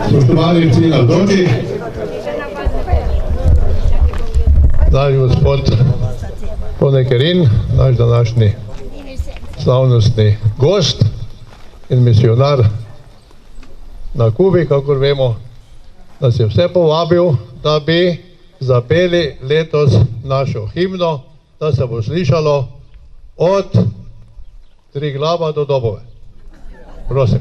Spoštovani vsi navzoči, dragi gospod Tone Kerin, naš današnji slavnostni gost in misionar na Kubi, kakor vemo, nas je vse povabil, da bi zapeli letos našo himno, da se bo slišalo od Triglava do Dobove. Prosim.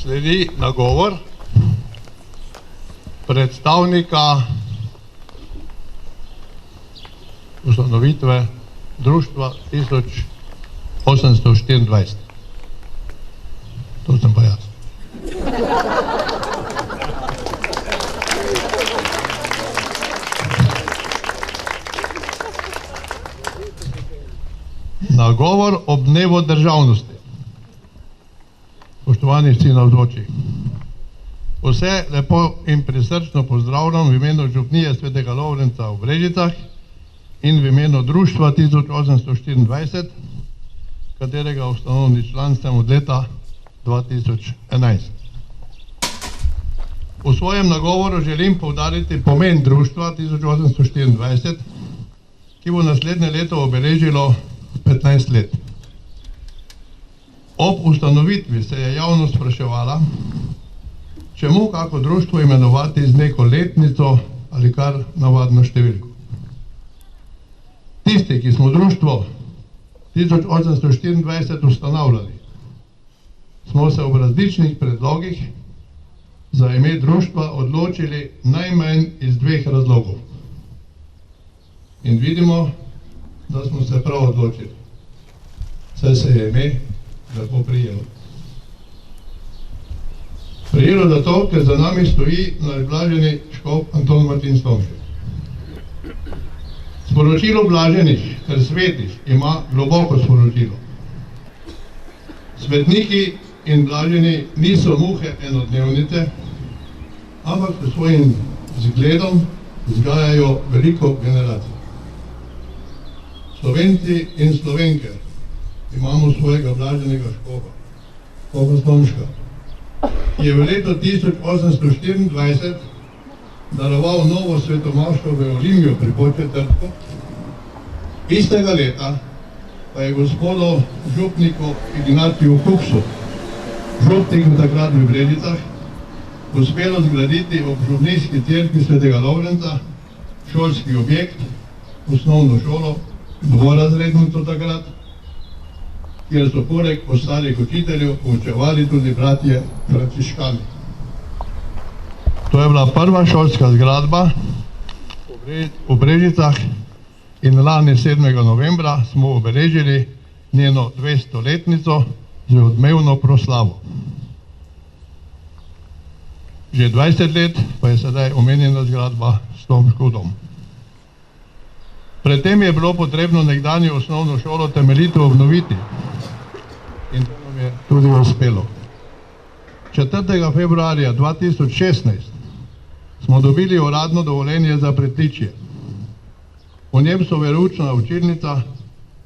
Sledi nagovor predstavnika ustanovitve društva 1824. To sem pa jaz. Nagovor ob dnevu državnosti. Spoštovani vsi navzoči, vse lepo in prisrčno pozdravljam v imenu župnije Svetega Lovrenca v Brežicah in v imenu društva 1824, katerega ustanovni član sem od leta 2011. V svojem nagovoru želim poudariti pomen društva 1824, ki bo naslednje leto obeležilo 15 let. Ob ustanovitvi se je javnost spraševala, čemu kako društvo imenovati z neko letnico ali kar navadno številko. Tisti, ki smo društvo 1824 ustanavljali, smo se ob različnih predlogih za ime društva odločili najmanj iz dveh razlogov. In vidimo, da smo se prav odločili. Saj se je ime lepo prijelo. Prijelo zato, ker za nami stoji najblaženi škof Anton Martin Slomšek. Sporočilo blaženih, ker svetih, ima globoko sporočilo. Svetniki in blaženi niso muhe enodnevnice, ampak s svojim zgledom vzgajajo veliko generacij. Slovenci in Slovenke imamo svojega blaženega škofa, škofa Slomška, ki je v letu 1824 daroval novo svetomaško v Olimju pri Podčetrtku. Istega leta pa je gospodu župniku Ignaciju Kuksu, župniku takrat v Brežicah, uspelo zgraditi ob župnijski cerkvi Svetega Lovrenca šolski objekt, osnovno šolo, dvorazrednico takrat, kjer so poleg ostalih učiteljev poučevali tudi bratje frančiškani. To je bila prva šolska zgradba v Brežicah in lani 7. novembra smo obeležili njeno 200-letnico z odmevno proslavo. Že 20 let pa je sedaj omenjena zgradba Slomškov dom. Predtem je bilo potrebno nekdanjo osnovno šolo temeljito obnoviti in to nam je tudi uspelo. 4. februarja 2016 smo dobili uradno dovoljenje za pritličje. V njem so veroučna učilnica,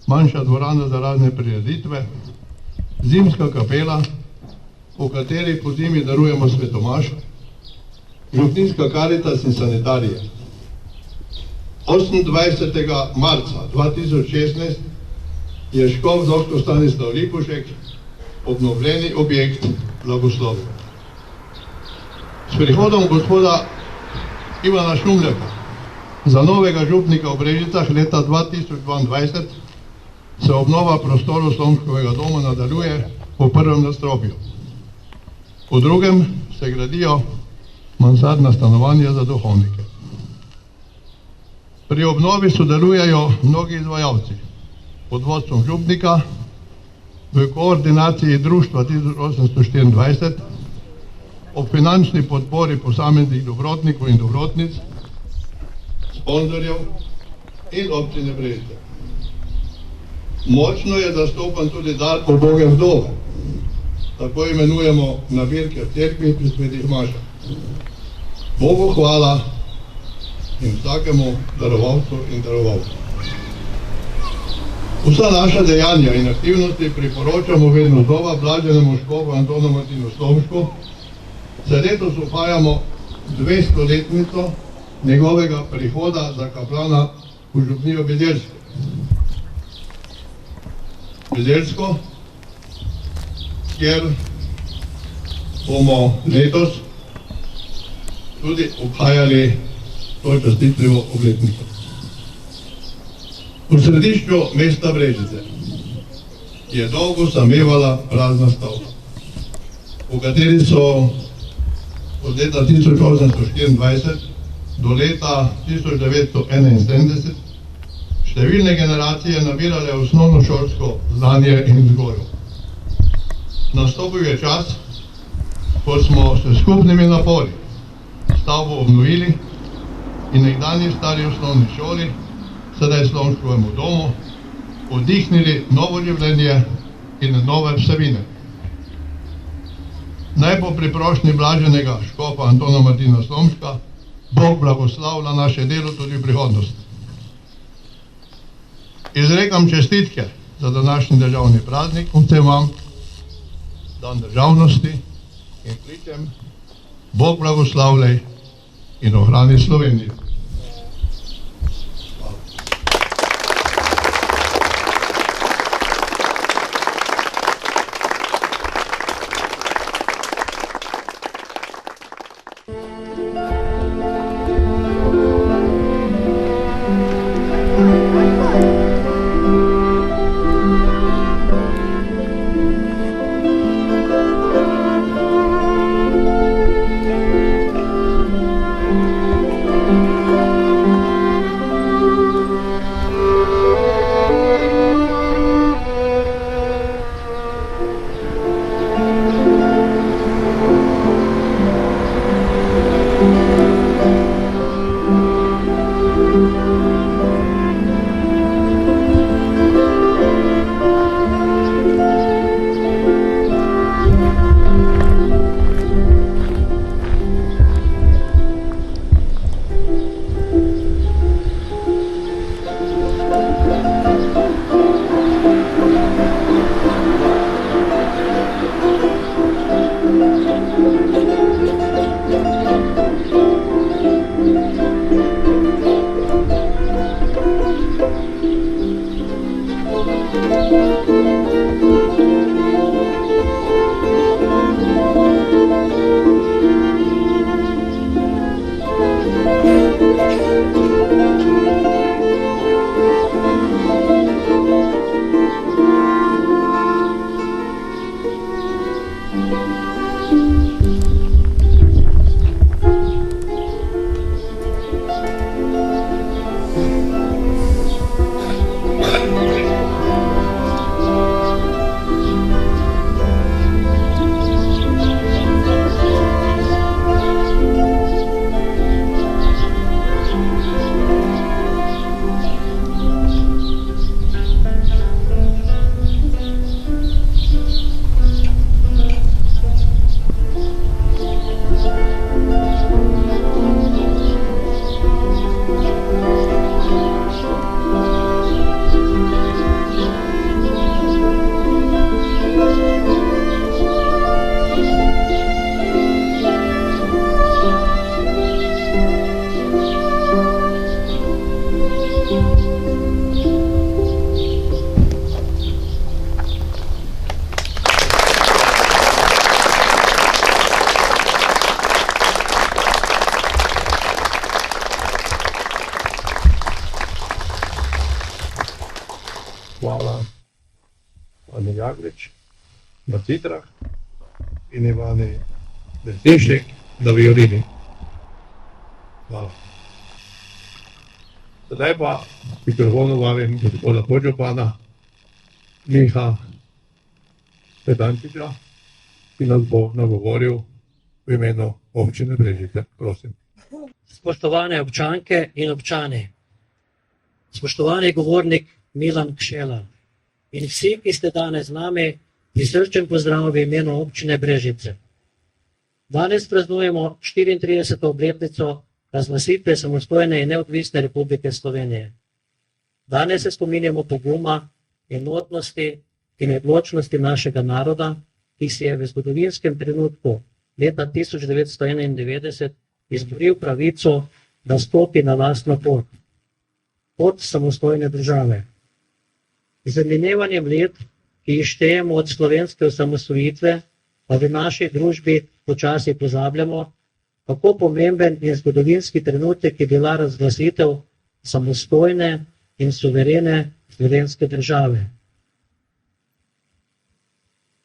manjša dvorana za razne prireditve, zimska kapela, v kateri po zimi darujemo svetomaš, župnijska karitas in sanitarije. 28. marca 2016 je škof dr. Stanislav Lipušek obnovljeni objekt blagoslovil. S prihodom gospoda Ivana Šumljaka. Za novega župnika v Brežicah leta 2022 se obnova prostorov Slomškovega doma nadaljuje po prvem nadstropju. Po drugem se gradijo mansardna stanovanja za duhovnike. Pri obnovi sodelujejo mnogi izvajalci pod vodstvom župnika, v koordinaciji društva 1824, ob finančni podpori posameznih dobrotnikov in dobrotnic, sponzorjev in občine Brežice. Močno je zastopan tudi dar uboge vdove, tako imenujemo nabirke v cerkvi pri svetih mašah. Bogu hvala in vsakemu darovalcu in darovalcu. Vsa naša dejanja in aktivnosti priporočamo vedno znova blaženemu škofu Antonu Martinu Slomšku. Se letos upajamo 200-letnico njegovega prihoda za kaplana v župnijo Bizeljsko. Bizeljsko, kjer bomo letos tudi obhajali to častitljivo obletnico. V središču mesta Brežice je dolgo samevala prazna stavba, v kateri so od leta 1824 do leta 1971 številne generacije nabirale osnovnošolsko znanje in vzgojo. Nastopil je čas, ko smo s skupnimi napori stavbo obnovili in nekdanji stari osnovni šoli, sedaj Slomškovemu domu, vdihnili novo življenje in nove vsebine. Naj po priprošnji blaženega škofa Antona Martina Slomška Bog blagoslavlja naše delo tudi v prihodnosti. Izrekam čestitke za današnji državni praznik vsem vam, dan državnosti, in kličem Bog blagoslavljaj in ohrani Slovenijo. Hvala Ani Jaglič na citrah in Ivani Desinšek na violini. Hvala. Zdaj pa mikrofonu vabim gospoda podžupana Miha Petančiča, ki nas bo nagovoril v imenu občine Brežice. Prosim. Spoštovane občanke in občani, spoštovani govornik Milan Kšela in vsi, ki ste danes z nami, prisrčen pozdrav v imenu občine Brežice. Danes praznujemo 34. obletnico razglasitve samostojne in neodvisne Republike Slovenije. Danes se spominjamo poguma, enotnosti in odločnosti našega naroda, ki si je v zgodovinskem trenutku leta 1991 izboril pravico, da stopi na lastno pot, pot samostojne države. Z minevanjem let, ki jih štejemo od slovenske osamosvojitve, pa v naši družbi počasi pozabljamo, kako pomemben in zgodovinski trenutek je bila razglasitev samostojne in suverene slovenske države.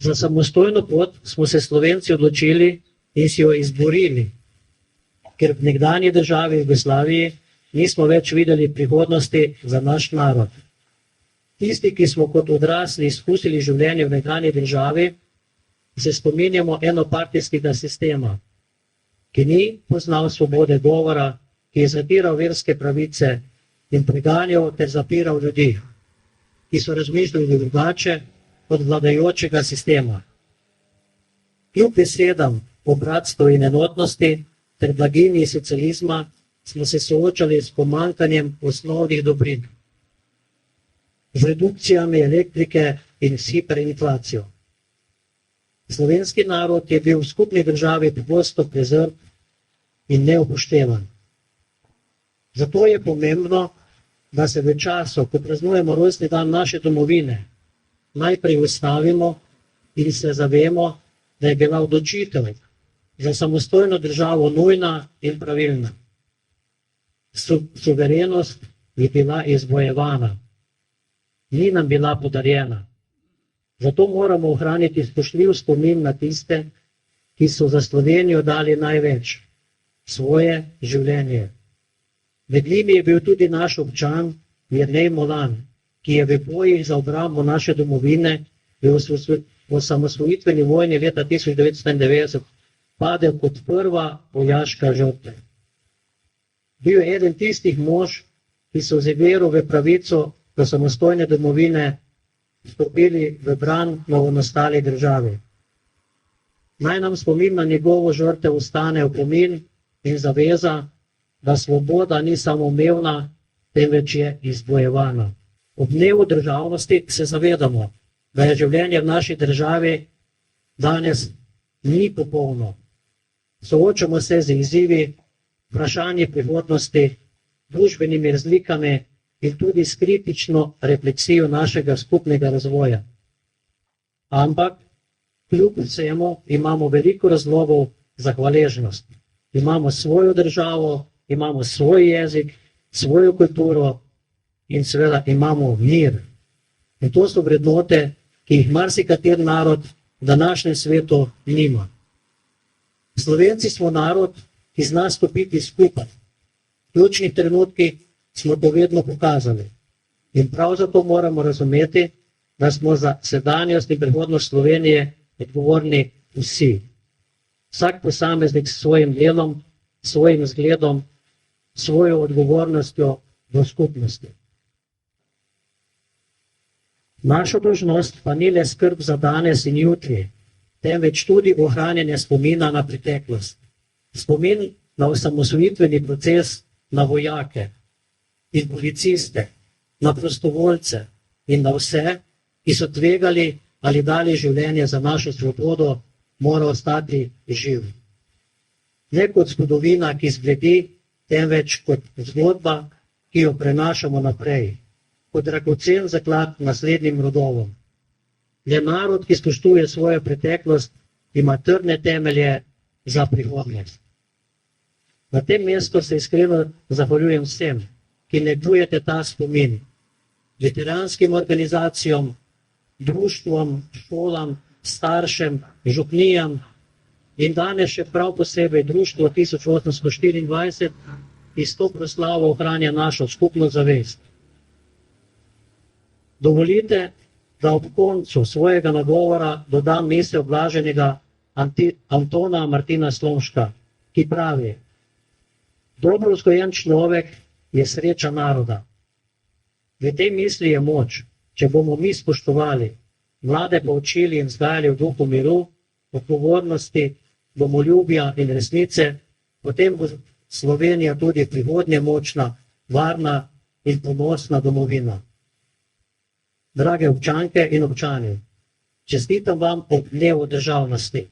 Za samostojno pot smo se Slovenci odločili in si jo izborili, ker v nekdanji državi Jugoslaviji nismo več videli prihodnosti za naš narod. Tisti, ki smo kot odrasli izkusili življenje v nekdanji državi, se spominjamo enopartijskega sistema, ki ni poznal svobode govora, ki je zatiral verske pravice in preganjal ter zapiral ljudi, ki so razmišljali drugače od vladajočega sistema. Kljub besedam o bratstvu in enotnosti ter blaginji socializma smo se soočali s pomanjkanjem osnovnih dobrin, z redukcijami elektrike in s hiperinflacijo. Slovenski narod je bil v skupni državi pogosto prezrt in neupoštevan. Zato je pomembno, da se v času, ko praznujemo rojstni dan naše domovine, najprej ustavimo in se zavemo, da je bila odločitev za samostojno državo nujna in pravilna. Suverenost je bila izbojevana, ni nam bila podarjena. Zato moramo ohraniti spoštljiv spomin na tiste, ki so za Slovenijo dali največ, svoje življenje. Med njimi je bil tudi naš občan Jernej Molan, ki je v bojih za obrambo naše domovine v osamosvojitveni vojni leta 1991 padel kot prva vojaška žrtev. Bil je eden tistih mož, ki so z vero v pravico do samostojne domovine stopili v bran novonastali državi. Naj nam spomin na njegovo žrtev ostane opomin in zaveza, da svoboda ni samoumevna, temveč je izbojevana. Ob dnevu državnosti se zavedamo, da je življenje v naši državi danes ni popolno. Soočamo se z izzivi, vprašanji prihodnosti, družbenimi razlikami in tudi s kritično refleksijo našega skupnega razvoja. Ampak kljub vsemu imamo veliko razlogov za hvaležnost. Imamo svojo državo, imamo svoj jezik, svojo kulturo in seveda imamo mir. In to so vrednote, ki jih marsikater narod v današnjem svetu nima. Slovenci smo narod, ki zna stopiti skupaj. V ključnih trenutkih smo to vedno pokazali. In prav zato moramo razumeti, da smo za sedanjost in prihodnost Slovenije odgovorni vsi. Vsak posameznik s svojim delom, svojim zgledom, svojo odgovornostjo do skupnosti. Naša dolžnost pa ni le skrb za danes in jutri, temveč tudi ohranjanje spomina na preteklost. Spomin na osamosvojitveni proces, na vojake in policiste, na prostovoljce in na vse, ki so tvegali ali dali življenje za našo svobodo, mora ostati živ. Ne kot zgodovina, ki zbledi, temveč kot zgodba, ki jo prenašamo naprej, kot dragocen zaklad naslednjim rodovom. Le narod, ki spoštuje svojo preteklost, ima trdne temelje za prihodnost. Na tem mestu se iskreno zahvaljujem vsem, ki negujete ta spomin. veteranskim organizacijam, društvom, šolam, staršem, župnijam in danes še prav posebej društvo 1824, ki s to proslavo ohranja našo skupno zavest. Dovolite, da ob koncu svojega nagovora dodam misel blaženega Antona Martina Slomška, ki pravi: dobro vzgojen človek je sreča naroda. V tej misli je moč, če bomo mi spoštovali, mlade poučili in vzgajali v duhu miru, odgovornosti, domoljubja in resnice, potem bo Slovenija tudi prihodnje močna, varna in ponosna domovina. Drage občanke in občani, čestitam vam ob dnevu državnosti.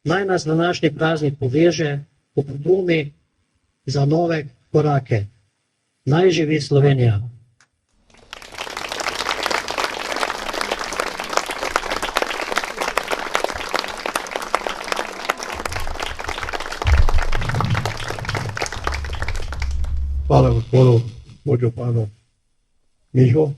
Naj nas današnji praznik poveže v pogumi za nove korake. Naj živi Slovenija! Hvala gospodu podžupanu Mižu.